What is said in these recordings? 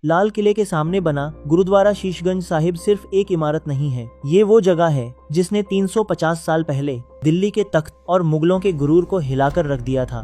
लाल किले के सामने बना गुरुद्वारा शीशगंज साहिब सिर्फ एक इमारत नहीं है, ये वो जगह है जिसने 350 साल पहले दिल्ली के तख्त और मुगलों के गुरूर को हिलाकर रख दिया था।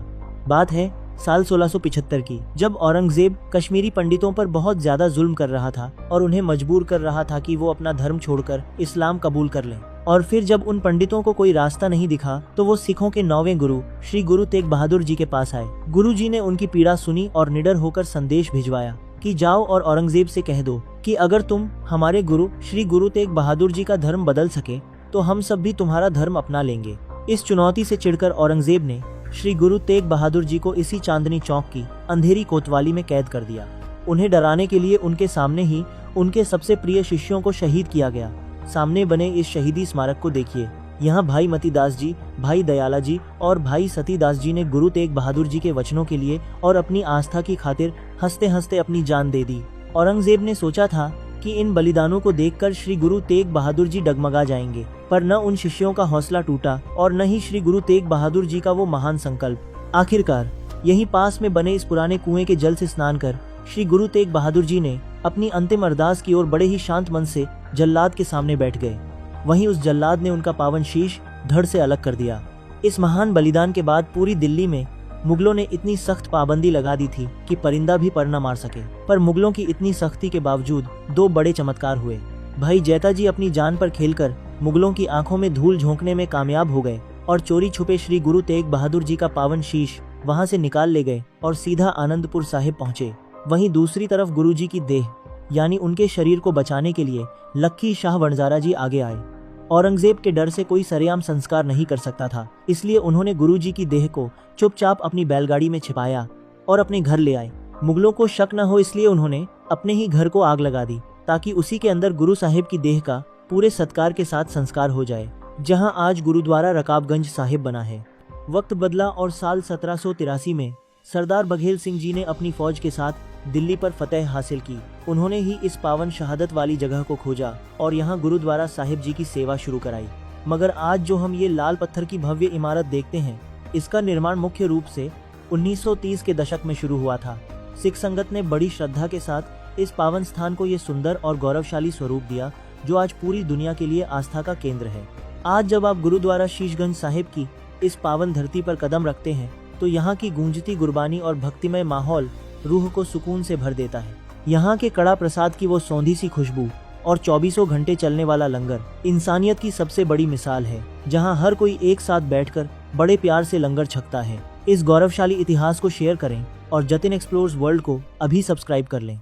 बात है साल 1675 की, जब औरंगजेब कश्मीरी पंडितों पर बहुत ज्यादा जुल्म कर रहा था और उन्हें मजबूर कर रहा था कि वो अपना धर्म छोड़कर इस्लाम कबूल कर लें। और फिर जब उन पंडितों को कोई रास्ता नहीं दिखा तो वो सिखों के 9वें गुरु श्री गुरु तेग बहादुर जी के पास आए। गुरु जी ने उनकी पीड़ा सुनी और निडर होकर संदेश भिजवाया कि जाओ और औरंगजेब से कह दो कि अगर तुम हमारे गुरु श्री गुरु तेग बहादुर जी का धर्म बदल सके तो हम सब भी तुम्हारा धर्म अपना लेंगे। इस चुनौती से चिढ़कर औरंगजेब ने श्री गुरु तेग बहादुर जी को इसी चांदनी चौक की अंधेरी कोतवाली में कैद कर दिया। उन्हें डराने के लिए उनके सामने ही उनके सबसे प्रिय शिष्यों को शहीद किया गया। सामने बने इस शहीदी स्मारक को देखिए, यहाँ भाई मतीदास जी, भाई दयाला जी और भाई सतीदास जी ने गुरु तेग बहादुर जी के वचनों के लिए और अपनी आस्था की खातिर हंसते हंसते अपनी जान दे दी। औरंगजेब ने सोचा था कि इन बलिदानों को देखकर श्री गुरु तेग बहादुर जी डगमगा जाएंगे, पर न उन शिष्यों का हौसला टूटा और न ही श्री गुरु तेग बहादुर जी का वो महान संकल्प। आखिरकार यहीं पास में बने इस पुराने कुएं के जल से स्नान कर श्री गुरु तेग बहादुर जी ने अपनी अंतिम अरदास की ओर बड़े ही शांत मन से जल्लाद के सामने बैठ गए। वहीं उस जल्लाद ने उनका पावन शीश धड़ से अलग कर दिया। इस महान बलिदान के बाद पूरी दिल्ली में मुगलों ने इतनी सख्त पाबंदी लगा दी थी कि परिंदा भी पर न मार सके। पर मुगलों की इतनी सख्ती के बावजूद दो बड़े चमत्कार हुए। भाई जैता जी अपनी जान पर खेलकर मुगलों की आंखों में धूल झोंकने में कामयाब हो गए और चोरी छुपे श्री गुरु तेग बहादुर जी का पावन शीश वहां से निकाल ले गए और सीधा आनंदपुर साहिब पहुंचे। वहीं दूसरी तरफ गुरु जी की देह यानी उनके शरीर को बचाने के लिए लक्की शाह वनजारा जी आगे आए। औरंगजेब के डर से कोई सरेआम संस्कार नहीं कर सकता था, इसलिए उन्होंने गुरु जी की देह को चुपचाप अपनी बैलगाड़ी में छिपाया और अपने घर ले आए। मुगलों को शक न हो इसलिए उन्होंने अपने ही घर को आग लगा दी ताकि उसी के अंदर गुरु साहिब की देह का पूरे सत्कार के साथ संस्कार हो जाए, जहां आज गुरुद्वारा रकाबगंज साहिब बना है। वक्त बदला और साल 1783 में सरदार बघेल सिंह जी ने अपनी फौज के साथ दिल्ली पर फतेह हासिल की। उन्होंने ही इस पावन शहादत वाली जगह को खोजा और यहाँ गुरुद्वारा साहिब जी की सेवा शुरू कराई। मगर आज जो हम ये लाल पत्थर की भव्य इमारत देखते हैं, इसका निर्माण मुख्य रूप से 1930 के दशक में शुरू हुआ था। सिख संगत ने बड़ी श्रद्धा के साथ इस पावन स्थान को ये सुंदर और गौरवशाली स्वरूप दिया जो आज पूरी दुनिया के लिए आस्था का केंद्र है। आज जब आप गुरुद्वारा शीशगंज साहिब की इस पावन धरती पर कदम रखते हैं तो यहाँ की गूंजती गुरबानी और भक्तिमय माहौल रूह को सुकून से भर देता है। यहाँ के कड़ा प्रसाद की वो सौंधी सी खुशबू और 24 घंटे चलने वाला लंगर इंसानियत की सबसे बड़ी मिसाल है, जहाँ हर कोई एक साथ बैठकर बड़े प्यार से लंगर छकता है। इस गौरवशाली इतिहास को शेयर करें और जतिन एक्सप्लोर्स वर्ल्ड को अभी सब्सक्राइब कर लें।